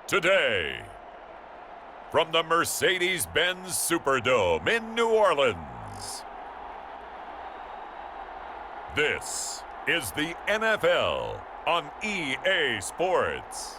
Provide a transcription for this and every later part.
Today, from the Mercedes-Benz Superdome in New Orleans, this is the NFL on EA Sports.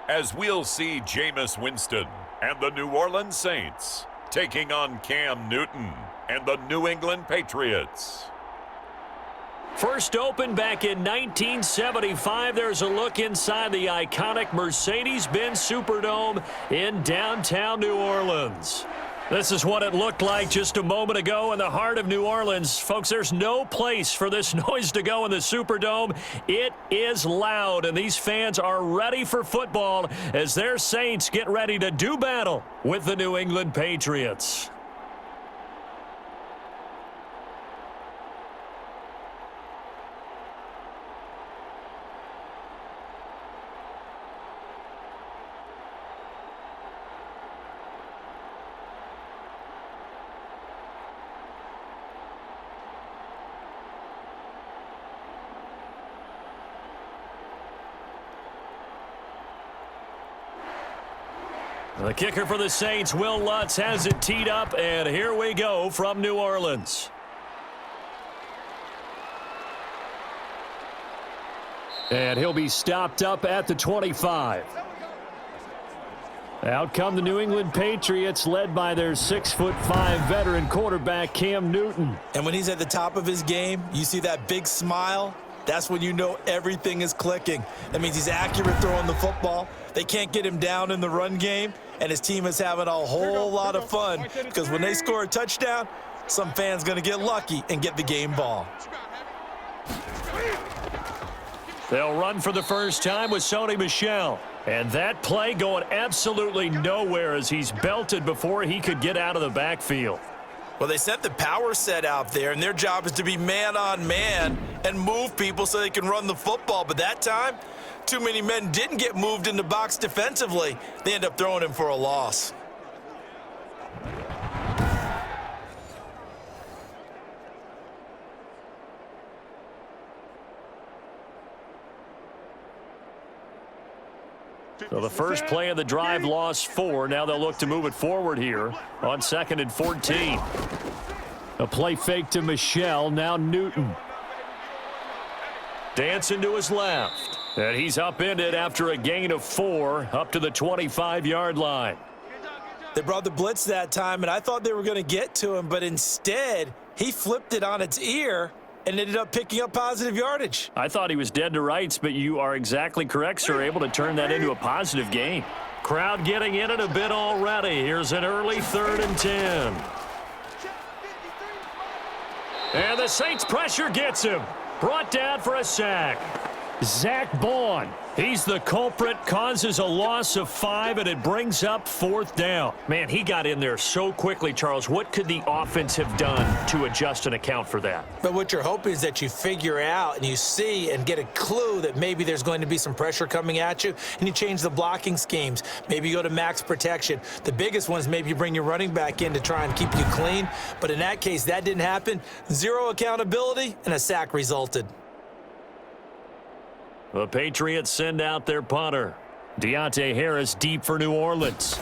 As we'll see Jameis Winston and the New Orleans Saints taking on Cam Newton and the New England Patriots. First opened back in 1975, there's a look inside the iconic Mercedes-Benz Superdome in downtown New Orleans. This is what it looked like just a moment ago in the heart of New Orleans. Folks, there's no place for this noise to go in the Superdome. It is loud, and these fans are ready for football as their Saints get ready to do battle with the New England Patriots. The kicker for the Saints, Will Lutz, has it teed up, and here we go from New Orleans. And he'll be stopped up at the 25. Out come the New England Patriots, led by their 6'5" veteran quarterback, Cam Newton. And when he's at the top of his game, you see that big smile. That's when you know everything is clicking. That means he's accurate throwing the football. They can't get him down in the run game, and his team is having a whole lot of fun because when they score a touchdown, some fan's going to get lucky and get the game ball. They'll run for the first time with Sony Michel. And that play going absolutely nowhere as he's belted before he could get out of the backfield. Well, they sent the power set out there, and their job is to be man-on-man and move people so they can run the football. But that time, too many men didn't get moved in the box defensively. They end up throwing him for a loss. So the first play of the drive lost 4. Now they'll look to move it forward here on 2nd and 14. A play fake to Michel. Now Newton. Dancing to his left. And he's upended after a gain of 4 up to the 25-yard line. They brought the blitz that time, and I thought they were going to get to him, but instead he flipped it on its ear and ended up picking up positive yardage. I thought he was dead to rights, but you are exactly correct, sir. Able to turn that into a positive gain. Crowd getting in it a bit already. Here's an early 3rd and 10. And the Saints pressure gets him. Brought down for a sack. Zach Bond. He's the culprit, causes a loss of 5, and it brings up 4th down. Man, he got in there so quickly, Charles. What could the offense have done to adjust and account for that? But what you're hoping is that you figure out and you see and get a clue that maybe there's going to be some pressure coming at you, and you change the blocking schemes. Maybe you go to max protection. The biggest one is maybe you bring your running back in to try and keep you clean. But in that case, that didn't happen. 0 accountability, and a sack resulted. The Patriots send out their punter. Deontay Harris deep for New Orleans.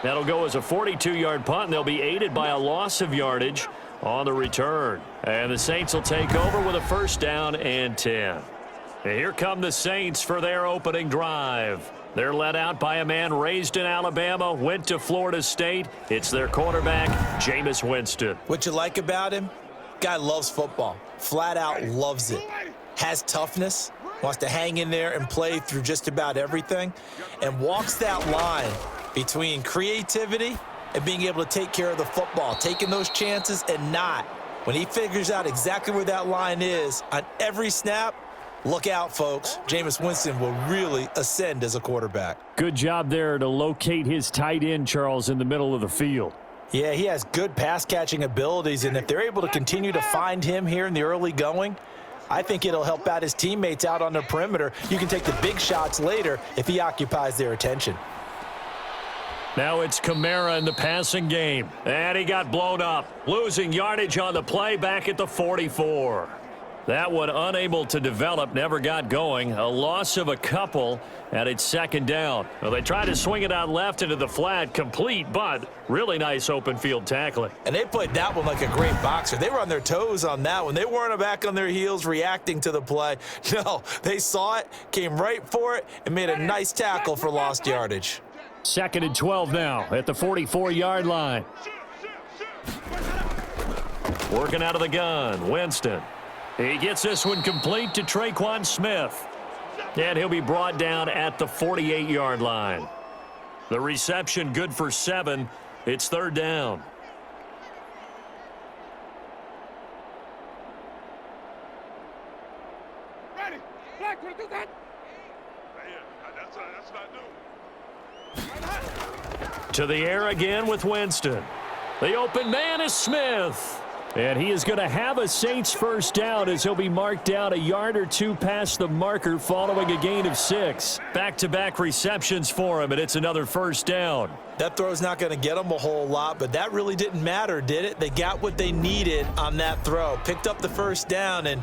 That'll go as a 42-yard punt, and they'll be aided by a loss of yardage on the return. And the Saints will take over with a 1st down and 10. And here come the Saints for their opening drive. They're led out by a man raised in Alabama, went to Florida State. It's their quarterback, Jameis Winston. What you like about him? Guy loves football. Flat out loves it. Has toughness. Wants to hang in there and play through just about everything. And walks that line between creativity and being able to take care of the football. Taking those chances and not. When he figures out exactly where that line is on every snap, Look out, folks. Jameis Winston will really ascend as a quarterback. Good job there to locate his tight end, Charles, in the middle of the field. Yeah, he has good pass-catching abilities, and if they're able to continue to find him here in the early going, I think it'll help out his teammates out on the perimeter. You can take the big shots later if he occupies their attention. Now it's Kamara in the passing game, and he got blown up, losing yardage on the play back at the 44. That one unable to develop, never got going. A loss of a couple, and it's second down. Well, they tried to swing it out left into the flat, complete, but really nice open field tackling. And they played that one like a great boxer. They were on their toes on that one. They weren't back on their heels reacting to the play. No, they saw it, came right for it, and made a nice tackle for lost yardage. 2nd and 12 now at the 44-yard line. Working out of the gun, Winston. He gets this one complete to Traquan Smith. And he'll be brought down at the 48-yard line. The reception good for 7. It's 3rd down. Ready. Black, do that. That's not new. To the air again with Winston. The open man is Smith. And he is going to have a Saints first down as he'll be marked down a yard or two past the marker following a gain of 6. Back-to-back receptions for him, and it's another first down. That throw's not going to get them a whole lot, but that really didn't matter, did it? They got what they needed on that throw. Picked up the first down, and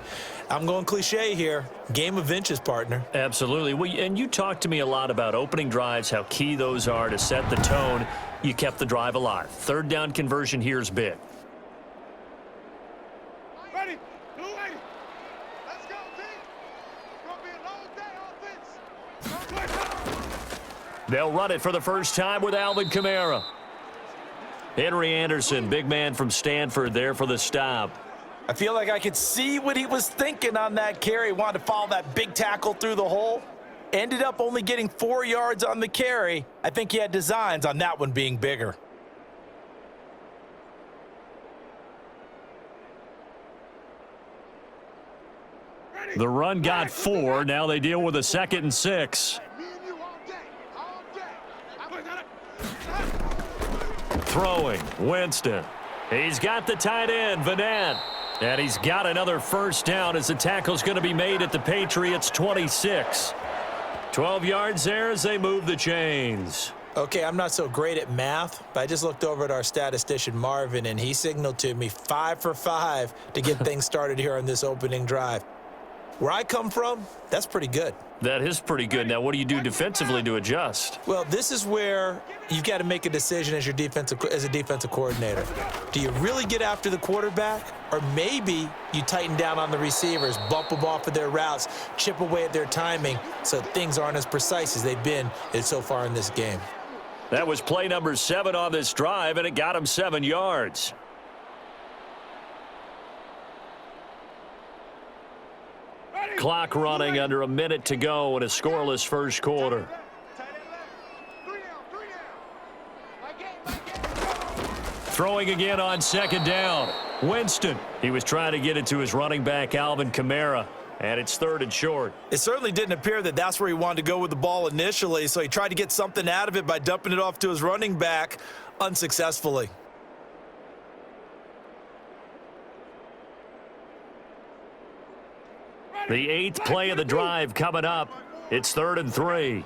I'm going cliche here. Game of inches, partner. Absolutely. And you talked to me a lot about opening drives, how key those are to set the tone. You kept the drive alive. 3rd down conversion here is big. Ready. Let's go, team. It's going to be a long day offense. They'll run it for the first time with Alvin Kamara. Henry Anderson, big man from Stanford, there for the stop. I feel like I could see what he was thinking on that carry. Wanted to follow that big tackle through the hole. Ended up only getting 4 yards on the carry. I think he had designs on that one being bigger. The run got 4. Now they deal with a 2nd and 6. Throwing, Winston. He's got the tight end, Vanette. And he's got another first down as the tackle's going to be made at the Patriots' 26. 12 yards there as they move the chains. Okay, I'm not so great at math, but I just looked over at our statistician, Marvin, and he signaled to me 5 for 5 to get things started here on this opening drive. Where I come from, that's pretty good. That is pretty good. Now, what do you do defensively to adjust? Well, this is where you've got to make a decision as a defensive coordinator. Do you really get after the quarterback, or maybe you tighten down on the receivers, bump them off of their routes, chip away at their timing so things aren't as precise as they've been so far in this game? That was play number 7 on this drive, and it got him 7 yards. Clock running, under a minute to go in a scoreless first quarter. Throwing again on 2nd down. Winston. He was trying to get it to his running back, Alvin Kamara, and it's 3rd and short. It certainly didn't appear that that's where he wanted to go with the ball initially, so he tried to get something out of it by dumping it off to his running back unsuccessfully. The 8th play of the drive coming up. It's 3rd and 3.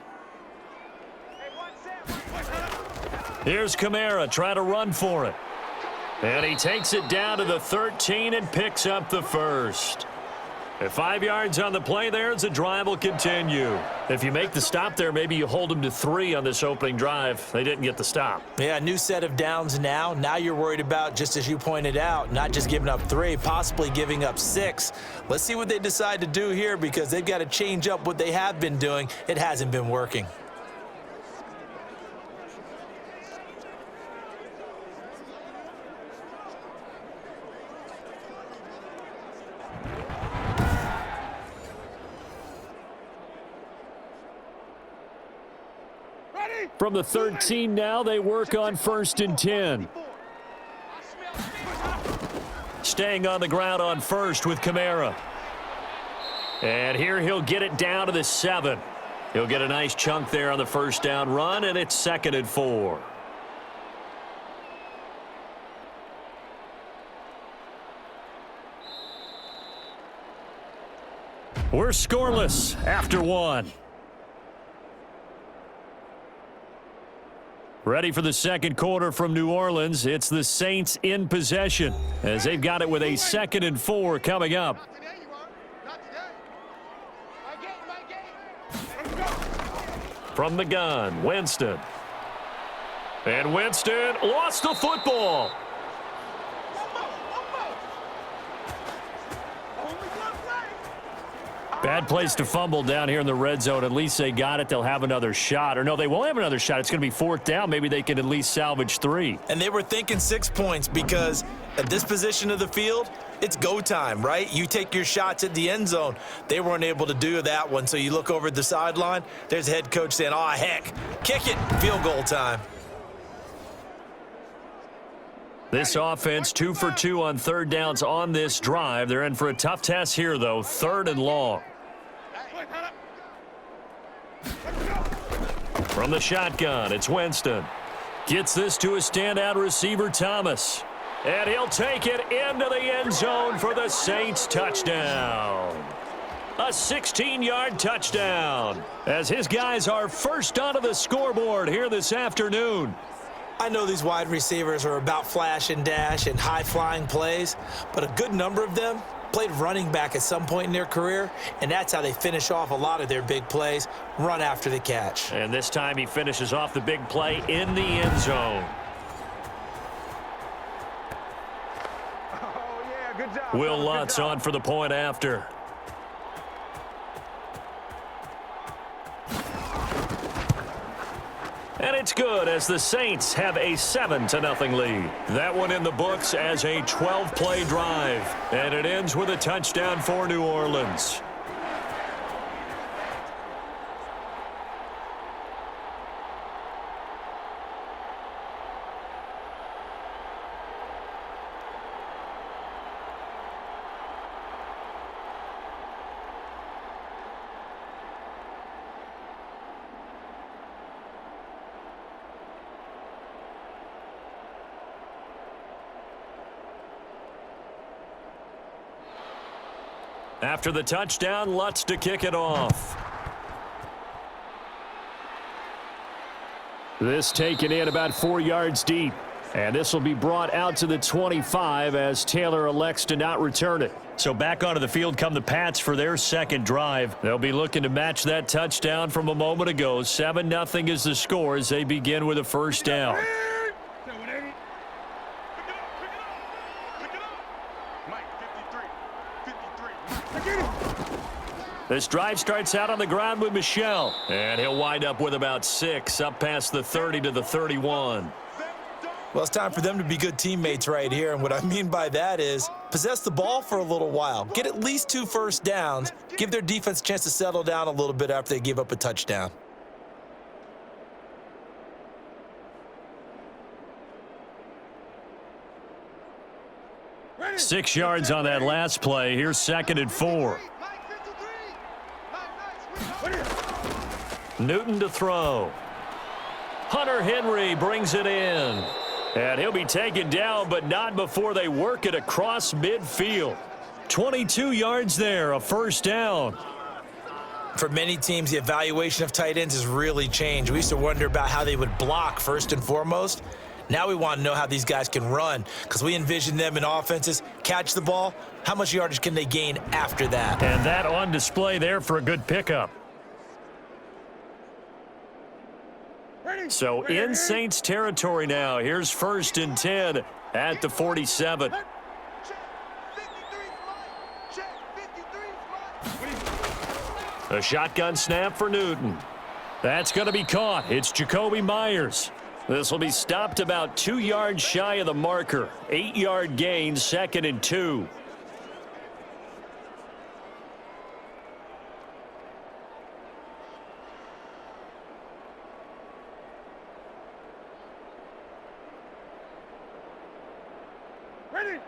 Here's Kamara trying to run for it. And he takes it down to the 13 and picks up the first. At 5 yards on the play there as the drive will continue. If you make the stop there, maybe you hold them to 3 on this opening drive. They didn't get the stop. Yeah, new set of downs now. Now you're worried about, just as you pointed out, not just giving up 3, possibly giving up 6. Let's see what they decide to do here, because they've got to change up what they have been doing. It hasn't been working. From the 13 now, they work on 1st and 10. Staying on the ground on 1st with Kamara. And here he'll get it down to the 7. He'll get a nice chunk there on the first down run, and it's 2nd and 4. We're scoreless after 1. Ready for the second quarter from New Orleans. It's the Saints in possession as they've got it with a 2nd and 4 coming up. Not today, you are. Not today. My game. Let's go. From the gun, Winston. And Winston lost the football. Bad place to fumble down here in the red zone. At least they got it. They'll have another shot. Or no, they won't have another shot. It's going to be 4th down. Maybe they can at least salvage 3. And they were thinking 6 points because at this position of the field, it's go time, right? You take your shots at the end zone. They weren't able to do that one. So you look over at the sideline. There's the head coach saying, oh, heck, kick it. Field goal time. This offense 2 for 2 on 3rd downs on this drive. They're in for a tough test here, though. 3rd and long. From the shotgun, it's Winston. Gets this to a standout receiver, Thomas. And he'll take it into the end zone for the Saints touchdown. A 16-yard touchdown as his guys are first onto the scoreboard here this afternoon. I know these wide receivers are about flash and dash and high-flying plays, but a good number of them played running back at some point in their career, and that's how they finish off a lot of their big plays, run after the catch. And this time he finishes off the big play in the end zone. Oh, yeah, good job. Will Lutz on for the point after. And it's good as the Saints have a 7-0 lead. That one in the books as a 12-play drive. And it ends with a touchdown for New Orleans. After the touchdown, Lutz to kick it off. This taken in about 4 yards deep. And this will be brought out to the 25 as Taylor elects to not return it. So back onto the field come the Pats for their second drive. They'll be looking to match that touchdown from a moment ago. 7-0 is the score as they begin with a first down. This drive starts out on the ground with Michel. And he'll wind up with about 6, up past the 30 to the 31. Well, it's time for them to be good teammates right here. And what I mean by that is possess the ball for a little while. Get at least 2 first downs. Give their defense a chance to settle down a little bit after they give up a touchdown. Ready? 6 yards on that last play. Here's 2nd and 4. Newton to throw. Hunter Henry brings it in. And he'll be taken down, but not before they work it across midfield. 22 yards there, a first down. For many teams, the evaluation of tight ends has really changed. We used to wonder about how they would block first and foremost. Now we want to know how these guys can run because we envision them in offenses, catch the ball. How much yardage can they gain after that? And that on display there for a good pickup. So in Saints territory now. Here's 1st and 10 at the 47. A shotgun snap for Newton. That's going to be caught. It's Jacoby Myers. This will be stopped about 2 yards shy of the marker. 8-yard gain, 2nd and 2.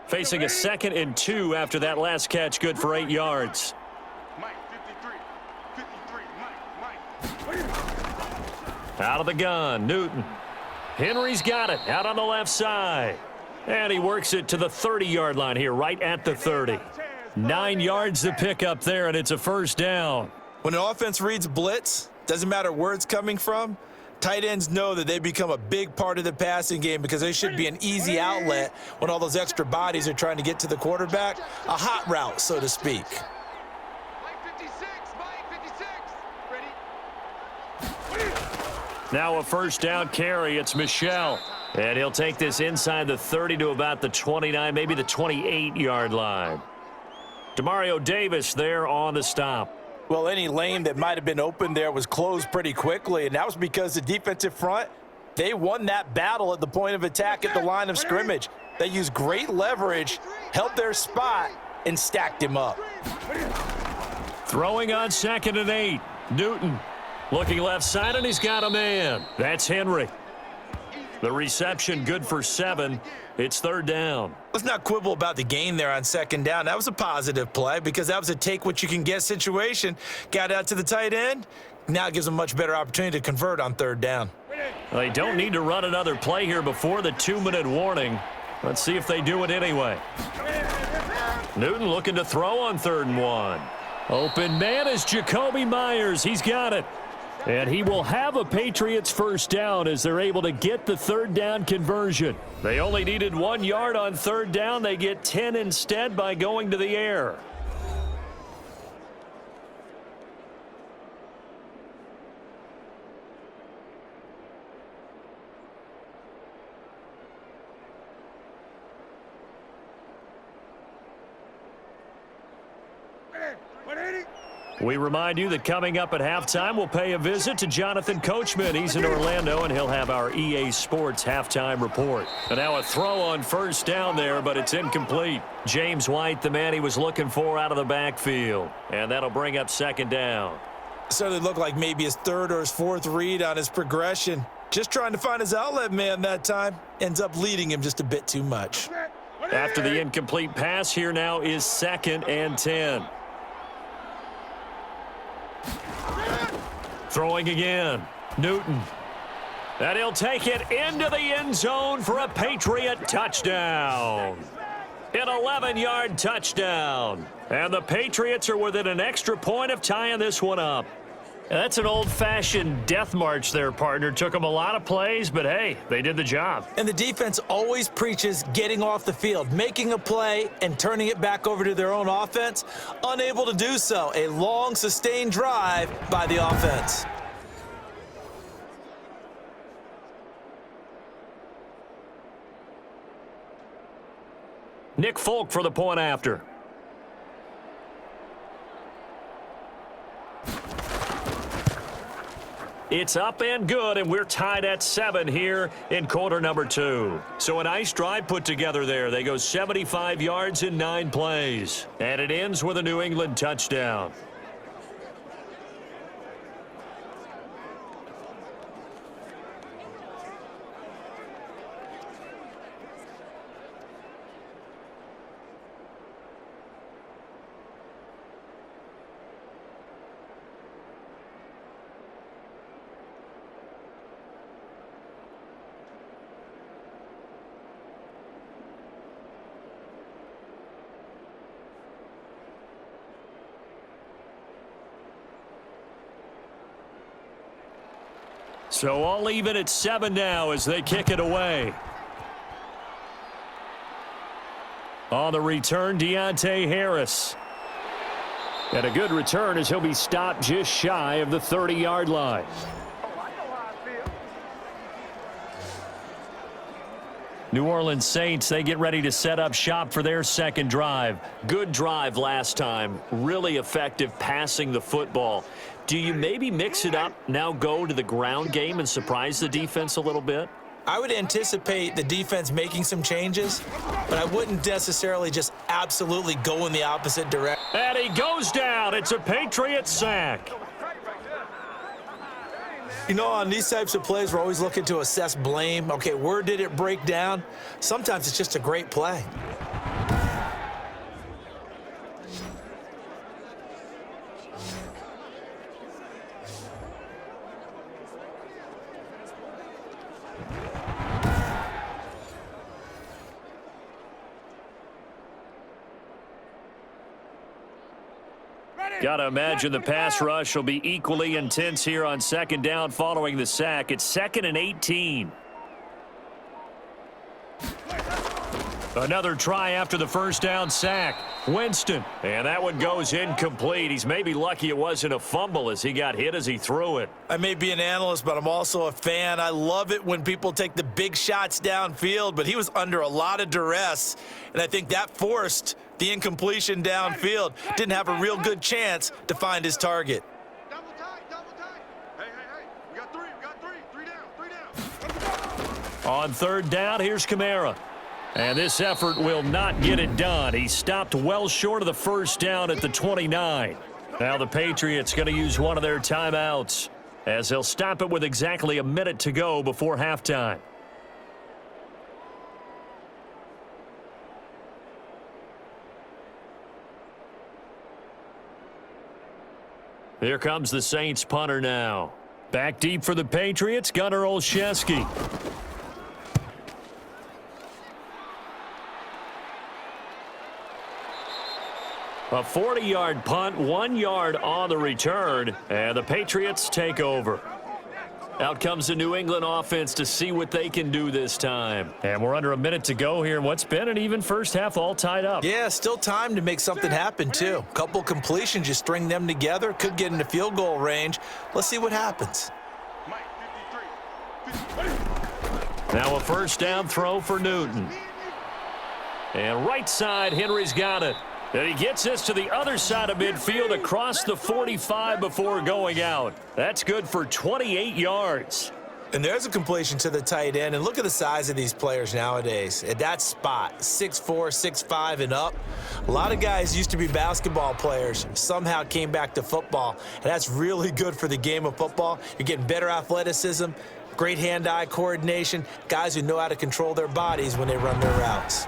Facing a 2nd and 2 after that last catch, good for 8 yards. Mike, Out of the gun, Newton. Henry's got it out on the left side. And he works it to the 30-yard line here, right at the 30. 9 yards to pick up there, and it's a first down. When an offense reads blitz, doesn't matter where it's coming from, tight ends know that they become a big part of the passing game because they should be an easy outlet when all those extra bodies are trying to get to the quarterback. A hot route, so to speak. Now a first down carry. It's Michel. And he'll take this inside the 30 to about the 29, maybe the 28-yard line. Demario Davis there on the stop. Well, any lane that might have been open there was closed pretty quickly, and that was because the defensive front, they won that battle at the point of attack at the line of scrimmage. They used great leverage, held their spot, and stacked him up. Throwing on 2nd and 8. Newton looking left side, and he's got a man. That's Henry. The reception good for 7. It's 3rd down. Let's not quibble about the gain there on 2nd down. That was a positive play because that was a take-what-you-can-get situation. Got out to the tight end. Now it gives them a much better opportunity to convert on 3rd down. They don't need to run another play here before the 2-minute warning. Let's see if they do it anyway. Newton looking to throw on 3rd and 1. Open man is Jacoby Myers. He's got it. And he will have a Patriots first down as they're able to get the 3rd down conversion. They only needed 1 yard on 3rd down. They get 10 instead by going to the air. We remind you that coming up at halftime, we'll pay a visit to Jonathan Coachman. He's in Orlando, and he'll have our EA Sports halftime report. And now a throw on first down there, but it's incomplete. James White, the man he was looking for out of the backfield. And that'll bring up 2nd down. Certainly looked like maybe his 3rd or his 4th read on his progression. Just trying to find his outlet man that time. Ends up leading him just a bit too much. After the incomplete pass, here now is 2nd and 10. Throwing again. Newton. And he'll take it into the end zone for a Patriot touchdown. An 11-yard touchdown. And the Patriots are within an extra point of tying this one up. That's an old-fashioned death march there, partner. Took them a lot of plays, but hey, they did the job. And the defense always preaches getting off the field, making a play, and turning it back over to their own offense. Unable to do so. A long, sustained drive by the offense. Nick Folk for the point after. It's up and good, and we're tied at 7 here in quarter number 2. So a nice drive put together there. They go 75 yards in 9 plays. And it ends with a New England touchdown. So all even at 7 now as they kick it away. On the return, Deontay Harris. And a good return as he'll be stopped just shy of the 30-yard line. New Orleans Saints, they get ready to set up shop for their second drive. Good drive last time. Really effective passing the football. Do you maybe mix it up, now go to the ground game and surprise the defense a little bit? I would anticipate the defense making some changes, but I wouldn't necessarily just absolutely go in the opposite direction. And he goes down. It's a Patriot sack. You know, on these types of plays, we're always looking to assess blame. Okay, where did it break down? Sometimes it's just a great play. Got to imagine the pass rush will be equally intense here on second down following the sack. It's 2nd and 18. Another try after the first down sack. Winston. And that one goes incomplete. He's maybe lucky it wasn't a fumble as he got hit as he threw it. I may be an analyst, but I'm also a fan. I love it when people take the big shots downfield, but he was under a lot of duress, and I think that forced the incompletion downfield. Didn't have a real good chance to find his target. Double tight, double tight. Hey, hey, hey. We got three. Three down. On third down, here's Kamara. And this effort will not get it done. He stopped well short of the first down at the 29. Now the Patriots going to use one of their timeouts as they'll stop it with exactly a minute to go before halftime. Here comes the Saints punter now. Back deep for the Patriots, Gunnar Olszewski. A 40-yard punt, 1 yard on the return, and the Patriots take over. Out comes the New England offense to see what they can do this time. And we're under a minute to go here in what's been an even first half, all tied up. Yeah, still time to make something happen, too. Couple completions, you string them together, could get into field goal range. Let's see what happens. Mike, 53. Now a first down throw for Newton. And right side, Henry's got it. And he gets this to the other side of midfield across the 45 before going out. That's good for 28 yards. And there's a completion to the tight end. And look at the size of these players nowadays. At that spot, 6'4", 6'5", and up. A lot of guys used to be basketball players, somehow came back to football. And that's really good for the game of football. You're getting better athleticism, great hand-eye coordination, guys who know how to control their bodies when they run their routes.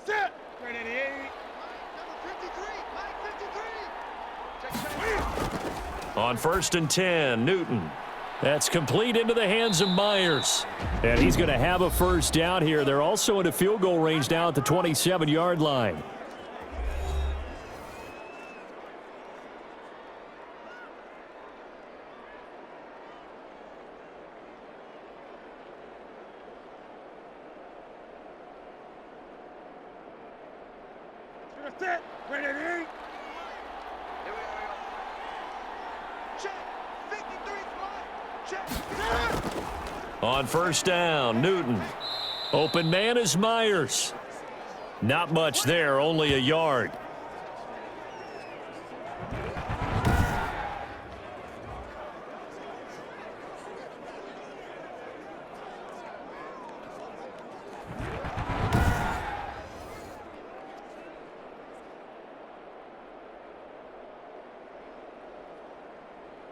Set. 388. Number 53. Mike 53. On 1st and 10, Newton. That's complete into the hands of Myers. And he's going to have a first down here. They're also into field goal range now at the 27-yard line. Set. 388. Check. 53. Check. On first down, Newton. Open man is Myers. Not much there, only a yard.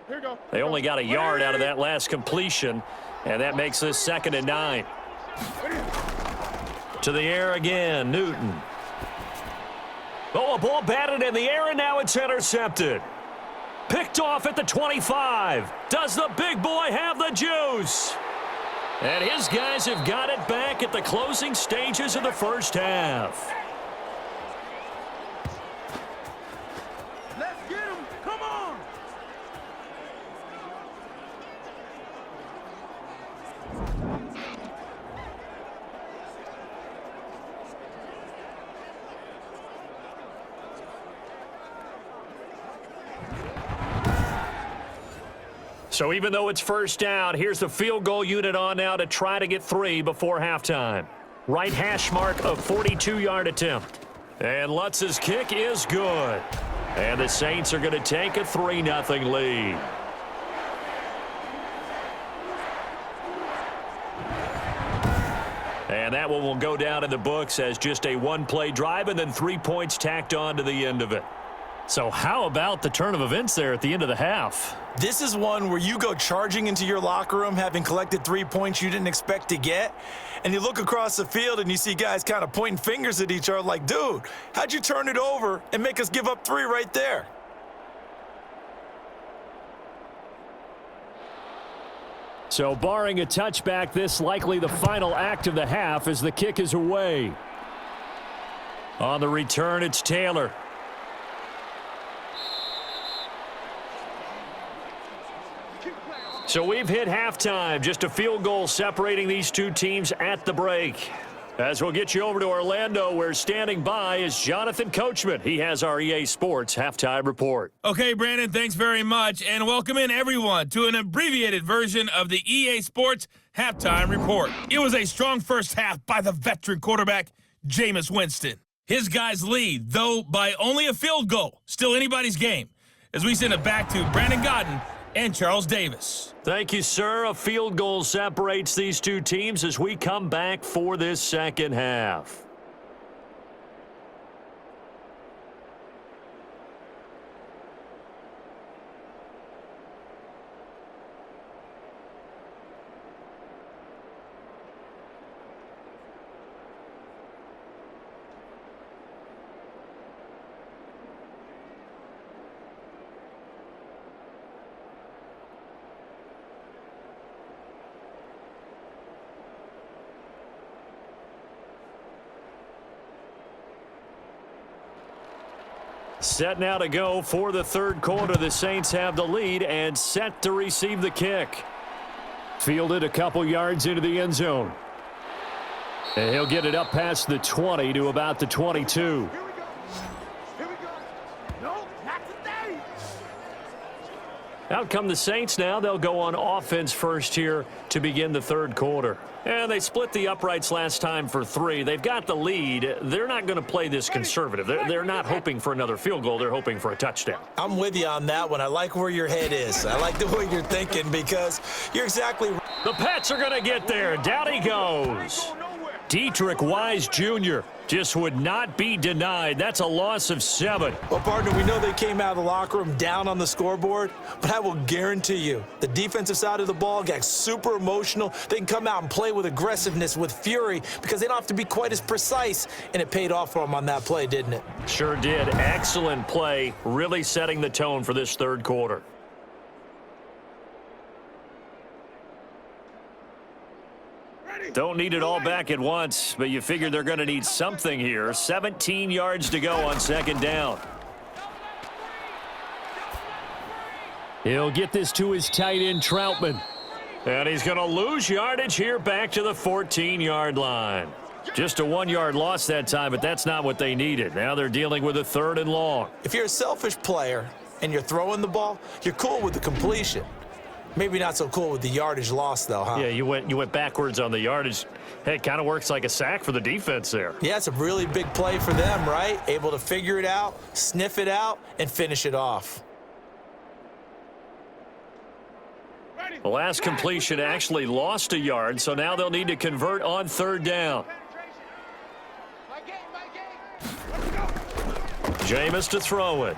Here we go. They only got a yard out of that last completion, and that makes this 2nd and 9. To the air again, Newton. Oh, a ball batted in the air, and now it's intercepted. Picked off at the 25. Does the big boy have the juice? And his guys have got it back at the closing stages of the first half. Let's get him. Come on. So even though it's first down, here's the field goal unit on now to try to get 3 before halftime. Right hash mark, a 42-yard attempt. And Lutz's kick is good. And the Saints are going to take a 3-0 lead. And that one will go down in the books as just a one-play drive and then 3 points tacked on to the end of it. So how about the turn of events there at the end of the half? This is one where you go charging into your locker room having collected 3 points you didn't expect to get, and you look across the field and you see guys kind of pointing fingers at each other like, dude, how'd you turn it over and make us give up 3 right there? So barring a touchback, this likely the final act of the half as the kick is away. On the return, it's Taylor. So we've hit halftime. Just a field goal separating these two teams at the break. As we'll get you over to Orlando, where standing by is Jonathan Coachman. He has our EA Sports Halftime Report. Okay, Brandon, thanks very much, and welcome in everyone to an abbreviated version of the EA Sports Halftime Report. It was a strong first half by the veteran quarterback, Jameis Winston. His guys lead, though by only a field goal. Still anybody's game, as we send it back to Brandon Godden and Charles Davis. Thank you, sir. A field goal separates these two teams as we come back for this second half. Set now to go for the third quarter. The Saints have the lead and set to receive the kick. Fielded a couple yards into the end zone. And he'll get it up past the 20 to about the 22. Here we go. Here we go. No, not today. Out come the Saints now. They'll go on offense first here to begin the third quarter. And they split the uprights last time for 3. They've got the lead. They're not going to play this conservative. They're not hoping for another field goal. They're hoping for a touchdown. I'm with you on that one. I like where your head is. I like the way you're thinking because you're exactly right. The Pats are going to get there. Down he goes. Dietrich Wise Jr. just would not be denied. That's a loss of 7. Well, partner, we know they came out of the locker room down on the scoreboard, but I will guarantee you the defensive side of the ball got super emotional. They can come out and play with aggressiveness, with fury, because they don't have to be quite as precise, and it paid off for them on that play, didn't it? Sure did. Excellent play, really setting the tone for this third quarter. Don't need it all back at once, but you figure they're going to need something here. 17 yards to go on second down. He'll get this to his tight end, Troutman. And he's going to lose yardage here back to the 14-yard line. Just a 1-yard loss that time, but that's not what they needed. Now they're dealing with a 3rd and long. If you're a selfish player and you're throwing the ball, you're cool with the completion. Maybe not so cool with the yardage loss, though, huh? Yeah, you went backwards on the yardage. Hey, it kind of works like a sack for the defense there. Yeah, it's a really big play for them, right? Able to figure it out, sniff it out, and finish it off. The last completion actually lost a yard, so now they'll need to convert on 3rd down. Jameis to throw it.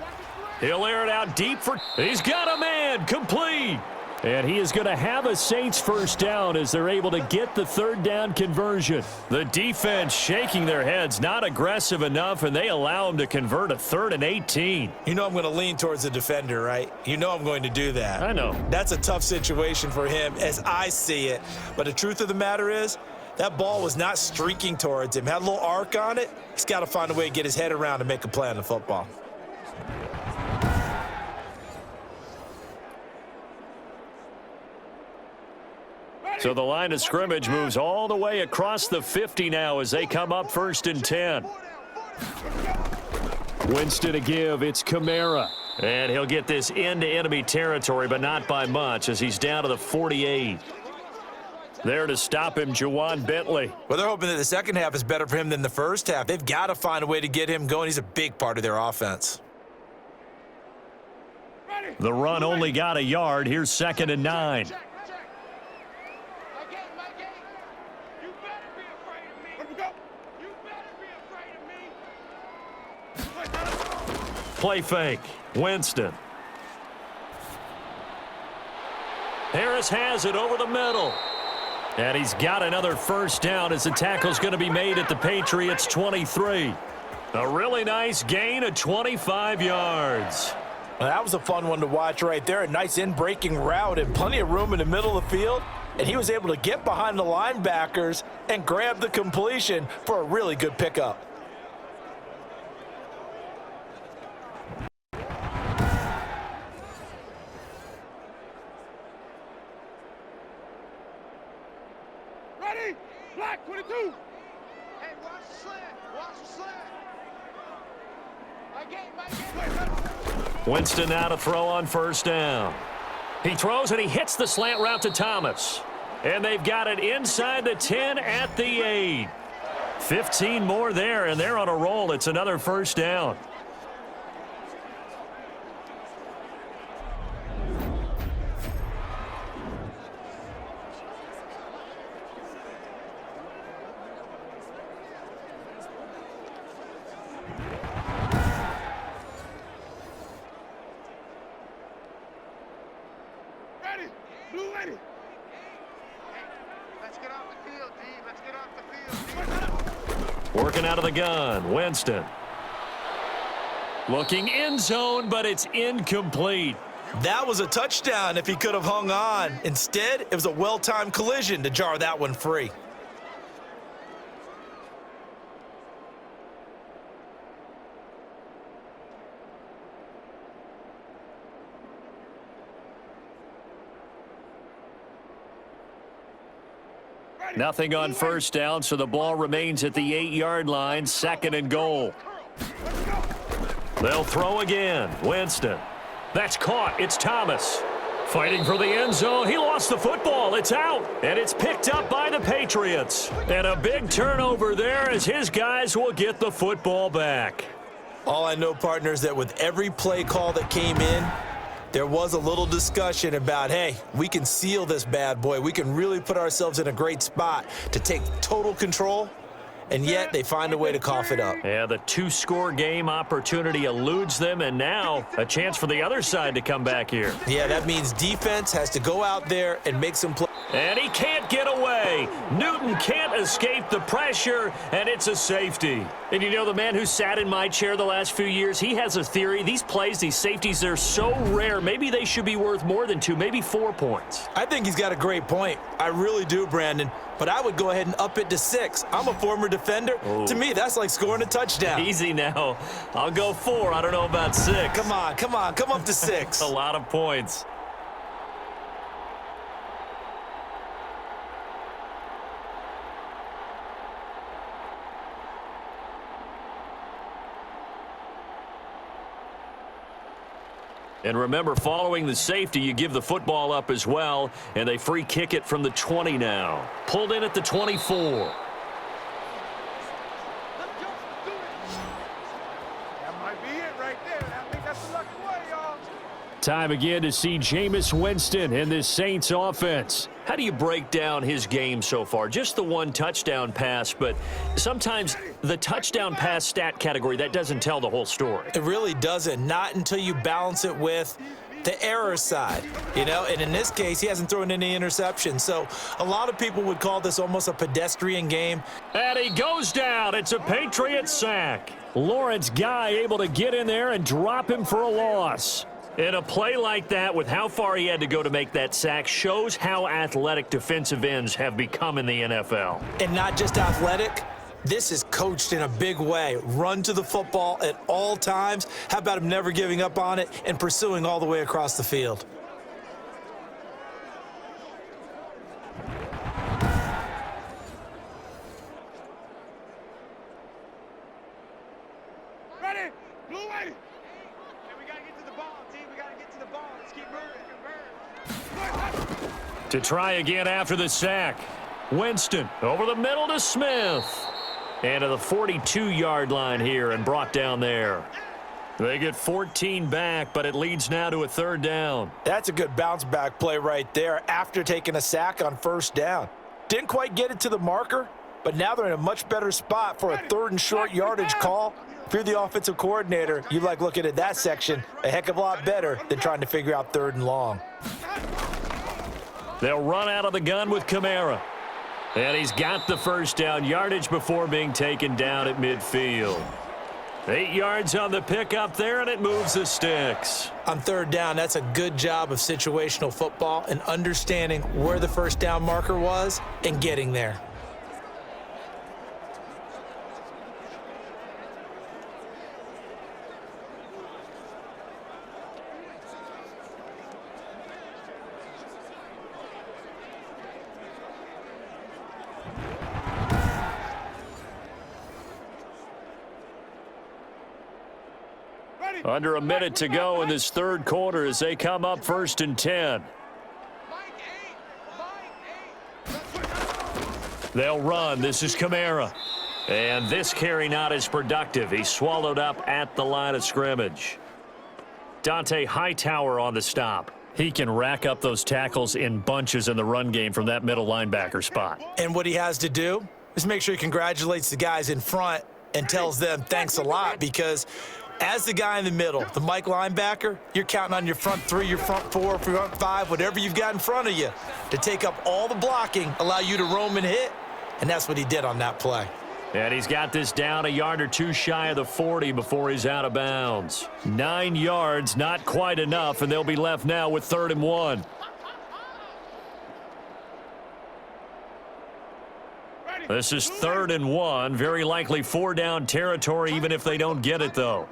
He'll air it out deep for... He's got a man, complete. And he is going to have a Saints first down as they're able to get the 3rd down conversion. The defense shaking their heads, not aggressive enough, and they allow him to convert a 3rd and 18. You know I'm going to lean towards the defender, right? You know I'm going to do that. I know. That's a tough situation for him as I see it. But the truth of the matter is, that ball was not streaking towards him. Had a little arc on it. He's got to find a way to get his head around and make a play on the football. So the line of scrimmage moves all the way across the 50 now as they come up 1st and 10. Winston to give. It's Kamara. And he'll get this into enemy territory, but not by much as he's down to the 48. There to stop him, Juwan Bentley. Well, they're hoping that the second half is better for him than the first half. They've got to find a way to get him going. He's a big part of their offense. The run only got a yard. Here's 2nd and 9. Play fake. Winston. Harris has it over the middle. And he's got another first down as the tackle's going to be made at the Patriots 23. A really nice gain of 25 yards. Well, that was a fun one to watch right there. A nice in-breaking route and plenty of room in the middle of the field. and he was able to get behind the linebackers and grab the completion for a really good pickup. Ready? Black 22. Hey, watch the slant. Watch the slant. Winston now to throw on first down. He throws and he hits the slant route to Thomas. And they've got it inside the 10 at the 8. 15 more there, and they're on a roll. It's another first down. Ready? Blue ready. Hey, let's get off the field, D. Let's get off the field. Working out of the gun, Winston. Looking end zone, but it's incomplete. That was a touchdown if he could have hung on. Instead, it was a well-timed collision to jar that one free. Nothing on first down, so the ball remains at the 8-yard line, 2nd and goal. They'll throw again. Winston. That's caught. It's Thomas. Fighting for the end zone. He lost the football. It's out. And it's picked up by the Patriots. And a big turnover there as his guys will get the football back. All I know, partner, is that with every play call that came in, there was a little discussion about, hey, we can seal this bad boy. We can really put ourselves in a great spot to take total control, and yet they find a way to cough it up. Yeah, the 2-score game opportunity eludes them, and now a chance for the other side to come back here. Yeah, that means defense has to go out there and make some plays. And he can't get away. Newton can't escape the pressure, and it's a safety. And you know, the man who sat in my chair the last few years, he has a theory. These plays, these safeties, they're so rare. Maybe they should be worth more than 2, maybe 4 points. I think he's got a great point. I really do, Brandon. But I would go ahead and up it to 6. I'm a former defender. Oh. To me, that's like scoring a touchdown. Easy now. I'll go 4. I don't know about 6. Come on. Come up to 6. A lot of points. And remember, following the safety, you give the football up as well, and they free kick it from the 20 now. Pulled in at the 24. That might be it right there. I think that's the lucky way, y'all. Time again to see Jameis Winston in this Saints offense. How do you break down his game so far? Just the 1 touchdown pass, but sometimes the touchdown pass stat category, that doesn't tell the whole story. It really doesn't. Not until you balance it with the error side, you know, and in this case, he hasn't thrown any interceptions. So a lot of people would call this almost a pedestrian game. And he goes down. It's a Patriot sack. Lawrence Guy able to get in there and drop him for a loss. And a play like that, with how far he had to go to make that sack, shows how athletic defensive ends have become in the NFL. And not just athletic, this is coached in a big way. Run to the football at all times. How about him never giving up on it and pursuing all the way across the field? Ready? Blue ready. We got to get to the ball, team. We got to get to the ball. Let's keep moving. To try again after the sack. Winston over the middle to Smith. And to the 42-yard line here and brought down there. They get 14 back, but it leads now to a 3rd down. That's a good bounce-back play right there after taking a sack on 1st down. Didn't quite get it to the marker, but now they're in a much better spot for a 3rd and short yardage call. If you're the offensive coordinator, you like looking at that section a heck of a lot better than trying to figure out 3rd and long. They'll run out of the gun with Kamara. And he's got the 1st down yardage before being taken down at midfield. 8 yards on the pickup there, and it moves the sticks. On third down, that's a good job of situational football and understanding where the first down marker was and getting there. Under a minute to go in this third quarter as they come up 1st and 10. They'll run. This is Kamara. And this carry not as productive. He's swallowed up at the line of scrimmage. Dante Hightower on the stop. He can rack up those tackles in bunches in the run game from that middle linebacker spot. And what he has to do is make sure he congratulates the guys in front and tells them thanks a lot, because as the guy in the middle, the Mike linebacker, you're counting on your front 3, your front 4, front 5, whatever you've got in front of you to take up all the blocking, allow you to roam and hit, and that's what he did on that play. And he's got this down a yard or two shy of the 40 before he's out of bounds. 9 yards, not quite enough, and they'll be left now with 3rd and 1. This is 3rd and 1, very likely 4-down territory, even if they don't get it, though.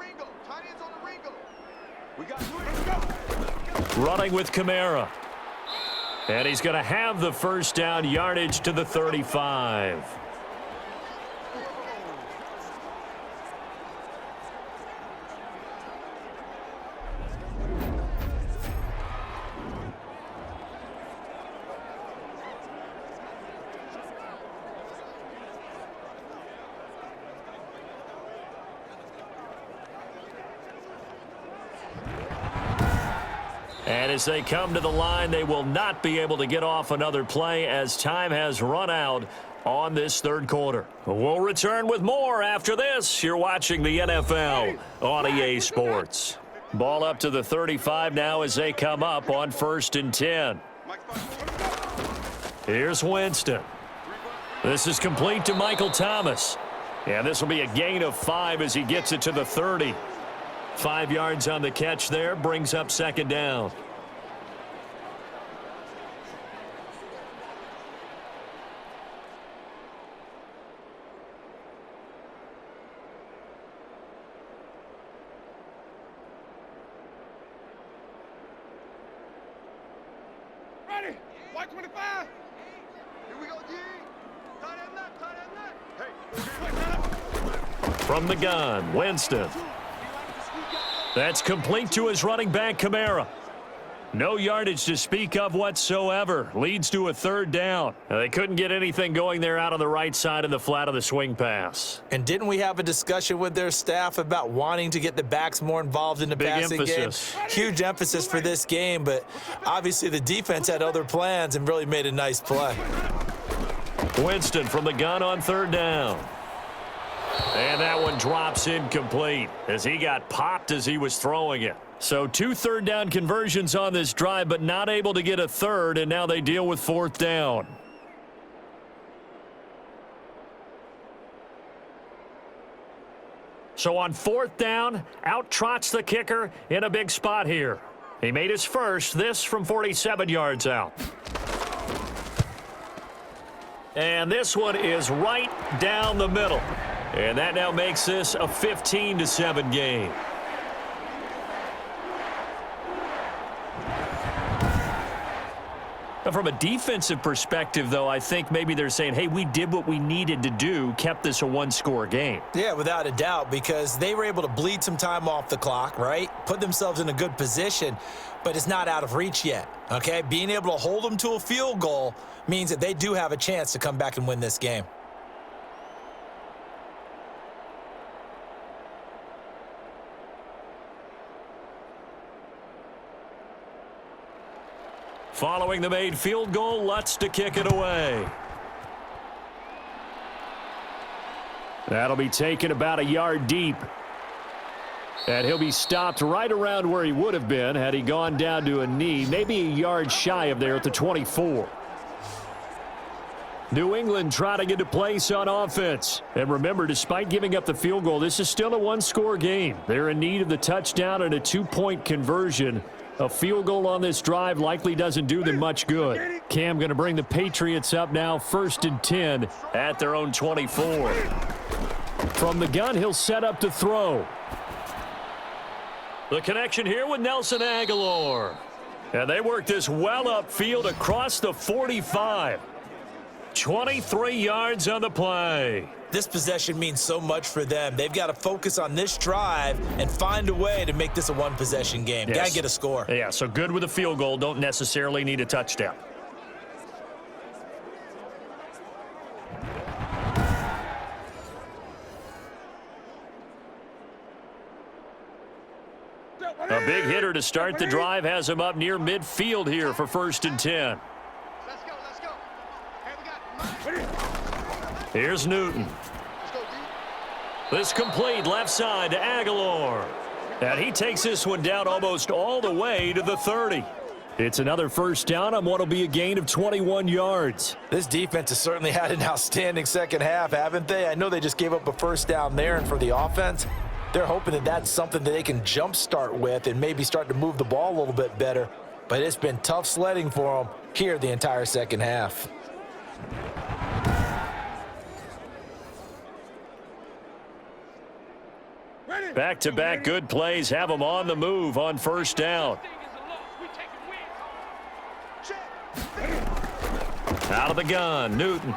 Running with Kamara. And he's going to have the first down, yardage to the 35. And as they come to the line, they will not be able to get off another play as time has run out on this third quarter. We'll return with more after this. You're watching the NFL on EA Sports. Ball up to the 35 now as they come up on 1st and 10. Here's Winston. This is complete to Michael Thomas. And this will be a gain of 5 as he gets it to the 30. 5 yards on the catch there, brings up 2nd down. Ready? White 25. Here we go, G. Tight end left, tight end left. Hey. From the gun, Winston. That's complete to his running back, Kamara. No yardage to speak of whatsoever. Leads to a 3rd down. They couldn't get anything going there out on the right side of the flat of the swing pass. And didn't we have a discussion with their staff about wanting to get the backs more involved in the passing game? Huge emphasis for this game, but obviously the defense had other plans and really made a nice play. Winston from the gun on 3rd down. And that one drops incomplete as he got popped as he was throwing it. So 2 3rd down conversions on this drive, but not able to get a 3rd, and now they deal with 4th down. So on 4th down, out trots the kicker in a big spot here. He made his first, this from 47 yards out. And this one is right down the middle. And that now makes this a 15-7 game. Now, from a defensive perspective, though, I think maybe they're saying, hey, we did what we needed to do, kept this a 1-score game. Yeah, without a doubt, because they were able to bleed some time off the clock, right? Put themselves in a good position, but it's not out of reach yet, okay? Being able to hold them to a field goal means that they do have a chance to come back and win this game. Following the made field goal, Lutz to kick it away. That'll be taken about a yard deep. And he'll be stopped right around where he would have been had he gone down to a knee, maybe a yard shy of there at the 24. New England trying to get to place on offense. And remember, despite giving up the field goal, this is still a one-score game. They're in need of the touchdown and a two-point conversion. A field goal on this drive likely doesn't do them much good. Cam going to bring the Patriots up now, 1st and 10 at their own 24. From the gun, he'll set up to throw. The connection here with Nelson Aguilar. And they work this well upfield across the 45. 23 yards on the play. This possession means so much for them. They've got to focus on this drive and find a way to make this a one-possession game. Yes. Got to get a score. Yeah, so good with a field goal. Don't necessarily need a touchdown. A big hitter to start the drive has him up near midfield here for 1st and 10. Let's go, let's go. Hey, we got Here's Newton. Let's go, D. This complete left side to Aguilar. And he takes this one down almost all the way to the 30. It's another first down on what will be a gain of 21 yards. This defense has certainly had an outstanding second half, haven't they? I know they just gave up a first down there, and for the offense, they're hoping that that's something that they can jumpstart with and maybe start to move the ball a little bit better. But it's been tough sledding for them here the entire second half. Back-to-back good plays have them on the move on first down. Out of the gun, Newton.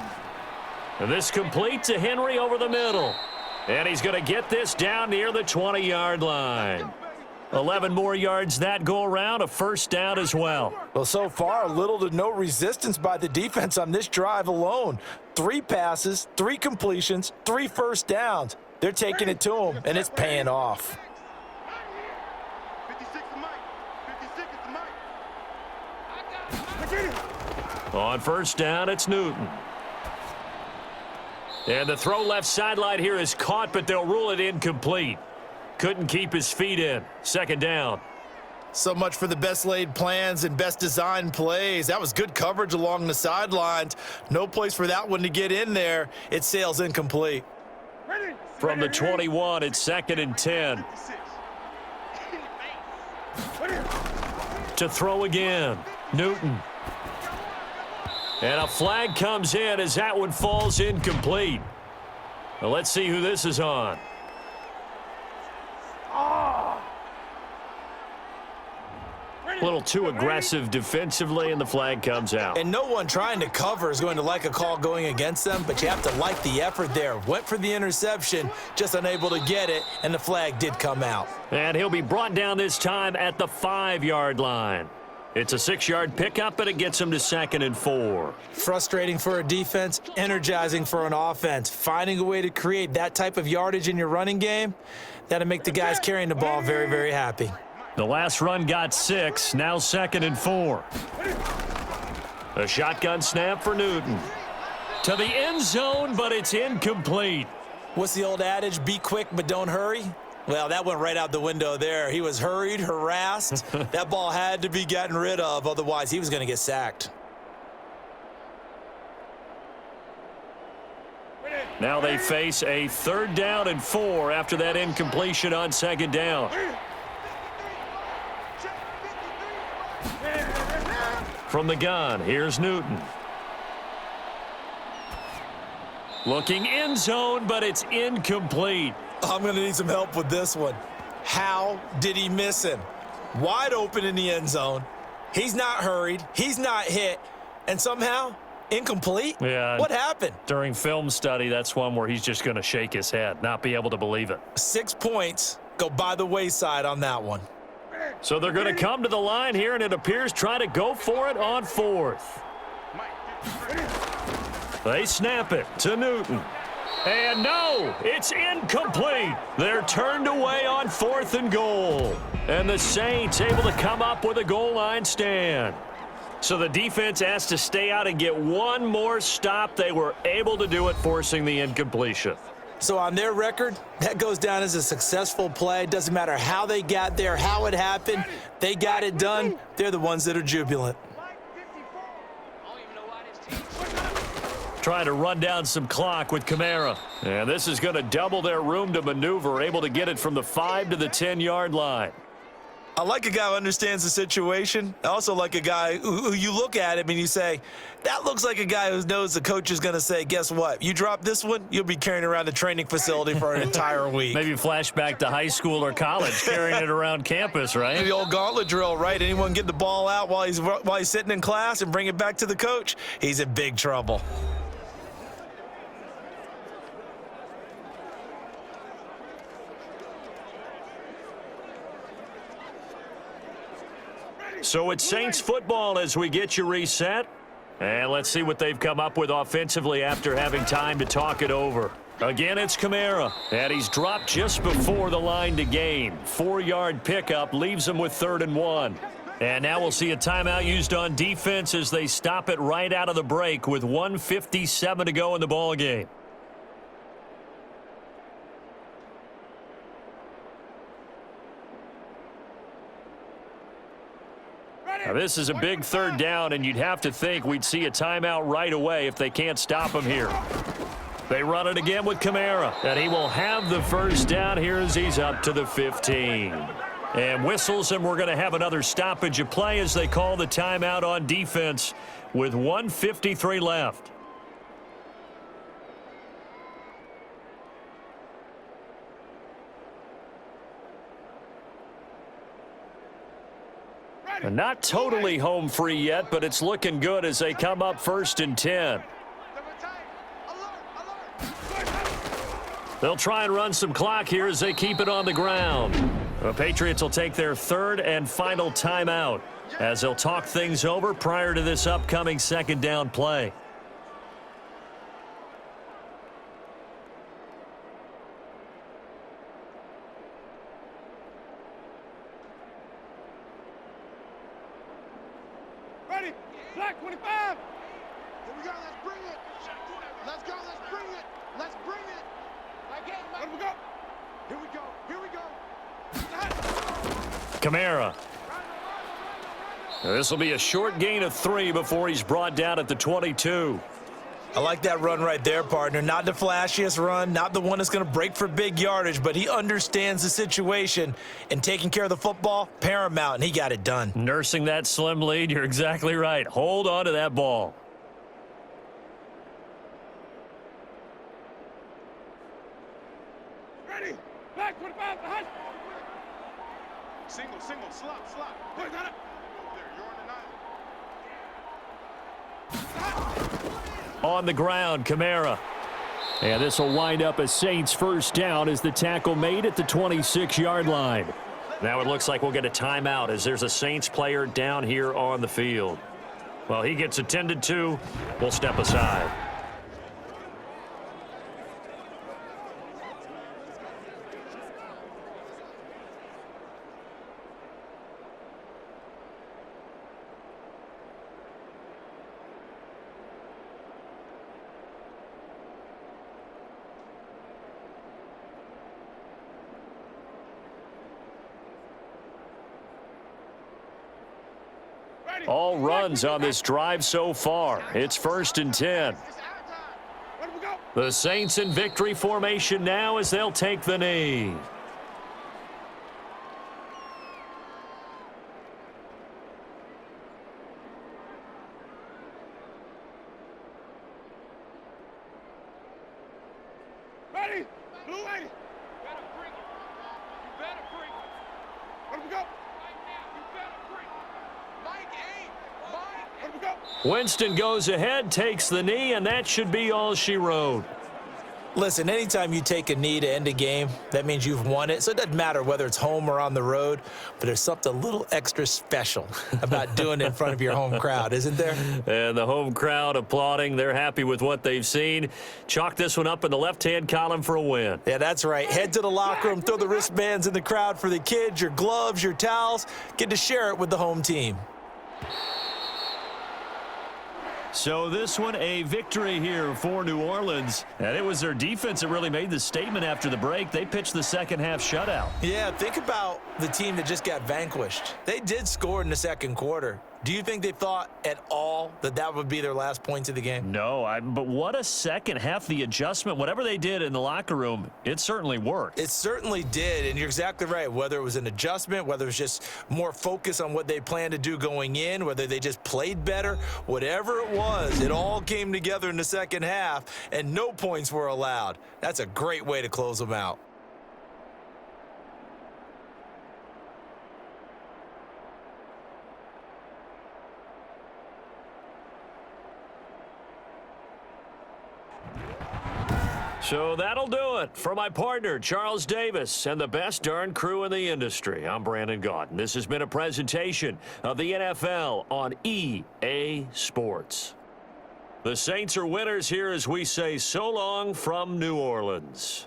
And this complete to Henry over the middle. And he's going to get this down near the 20-yard line. 11 more yards that go around, a first down as well. Well, so far, little to no resistance by the defense on this drive alone. 3 passes, 3 completions, 3 first downs. They're taking it to them, and it's paying off. 56 to Mike. 56 to Mike. On first down, it's Newton. And the throw left sideline here is caught, but they'll rule it incomplete. Couldn't keep his feet in. Second down. So much for the best laid plans and best designed plays. That was good coverage along the sidelines. No place for that one to get in there. It sails incomplete. From the 21, it's 2nd and 10. To throw again, Newton. And a flag comes in as that one falls incomplete. Well, let's see who this is on. A little too aggressive defensively, and the flag comes out. And no one trying to cover is going to like a call going against them, but you have to like the effort there. Went for the interception, just unable to get it, and the flag did come out. And he'll be brought down this time at the 5-yard line. It's a 6-yard pickup, but it gets him to 2nd and 4. Frustrating for a defense, energizing for an offense. Finding a way to create that type of yardage in your running game, that'll make the guys carrying the ball very, very happy. The last run got 6, now 2nd and 4. A shotgun snap for Newton. To the end zone, but it's incomplete. What's the old adage, be quick but don't hurry? Well, that went right out the window there. He was hurried, harassed. That ball had to be gotten rid of, otherwise he was going to get sacked. Now they face a 3rd down and 4 after that incompletion on 2nd down. From the gun, here's Newton. Looking end zone, but it's incomplete. I'm going to need some help with this one. How did he miss him? Wide open in the end zone. He's not hurried. He's not hit. And somehow, incomplete? Yeah. What happened? During film study, that's one where he's just going to shake his head, not be able to believe it. 6 points go by the wayside on that one. So they're going to come to the line here, and it appears try to go for it on 4th. They snap it to Newton. And no, it's incomplete. They're turned away on 4th and goal. And the Saints able to come up with a goal line stand. So the defense has to stay out and get one more stop. They were able to do it, forcing the incompletion. So on their record, that goes down as a successful play. Doesn't matter how they got there, how it happened. They got it done. They're the ones that are jubilant. trying to run down some clock with Kamara. And this is going to double their room to maneuver, able to get it from the 5 to the 10-yard line. I like a guy who understands the situation. I also like a guy who you look at him and you say, that looks like a guy who knows the coach is going to say, guess what? You drop this one, you'll be carrying around the training facility for an entire week. Maybe flashback to high school or college, carrying it around campus, right? The old gauntlet drill, right? Anyone get the ball out while he's sitting in class and bring it back to the coach, he's in big trouble. So it's Saints football as we get you reset. And let's see what they've come up with offensively after having time to talk it over. Again, it's Kamara. And he's dropped just before the line to gain. 4-yard pickup leaves him with 3rd and 1. And now we'll see a timeout used on defense as they stop it right out of the break with 1:57 to go in the ball game. Now, this is a big 3rd down, and you'd have to think we'd see a timeout right away if they can't stop him here. They run it again with Kamara, and he will have the 1st down here as he's up to the 15. And whistles, and we're going to have another stoppage of play as they call the timeout on defense with 1:53 left. And not totally home free yet, but it's looking good as they come up 1st and 10. They'll try and run some clock here as they keep it on the ground. The Patriots will take their 3rd and final timeout as they'll talk things over prior to this upcoming 2nd down play. Ready? Black 25. Here we go. Let's bring it. Let's go. Let's bring it. Let's bring it. Let we go. Here we go. Here we go. Kamara. This will be a short gain of 3 before he's brought down at the 22. I like that run right there, partner. Not the flashiest run, not the one that's going to break for big yardage, but he understands the situation, and taking care of the football, paramount, and he got it done. Nursing that slim lead, you're exactly right. Hold on to that ball. Ready? Black 25. Behind. Single, slop. Wait, got it. There, you're on the 9. On the ground, Kamara. And this will wind up a Saints 1st down as the tackle made at the 26-yard line. Now it looks like we'll get a timeout as there's a Saints player down here on the field. Well, he gets attended to. We'll step aside. All runs on this drive so far. It's 1st and 10. The Saints in victory formation now as they'll take the knee. Ready? Blue 80. You better bring it. You better bring it. Let we go. Right now, you better bring it. Mike 8. Mike. Let we go. Winston goes ahead, takes the knee, and that should be all she wrote. Listen, anytime you take a knee to end a game, that means you've won it. So it doesn't matter whether it's home or on the road, but there's something a little extra special about doing it in front of your home crowd, isn't there? And the home crowd applauding. They're happy with what they've seen. Chalk this one up in the left-hand column for a win. Yeah, that's right. Head to the locker room, throw the wristbands in the crowd for the kids, your gloves, your towels. Get to share it with the home team. So this one a victory here for New Orleans. And it was their defense that really made the statement after the break. They pitched the second half shutout. Yeah, think about the team that just got vanquished. They did score in the second quarter. Do you think they thought at all that that would be their last points of the game? No, but what a second half. The adjustment, whatever they did in the locker room, it certainly worked. It certainly did, and you're exactly right. Whether it was an adjustment, whether it was just more focus on what they planned to do going in, whether they just played better, whatever it was, it all came together in the second half, and no points were allowed. That's a great way to close them out. So that'll do it for my partner, Charles Davis, and the best darn crew in the industry. I'm Brandon Gaudin. This has been a presentation of the NFL on EA Sports. The Saints are winners here as we say so long from New Orleans.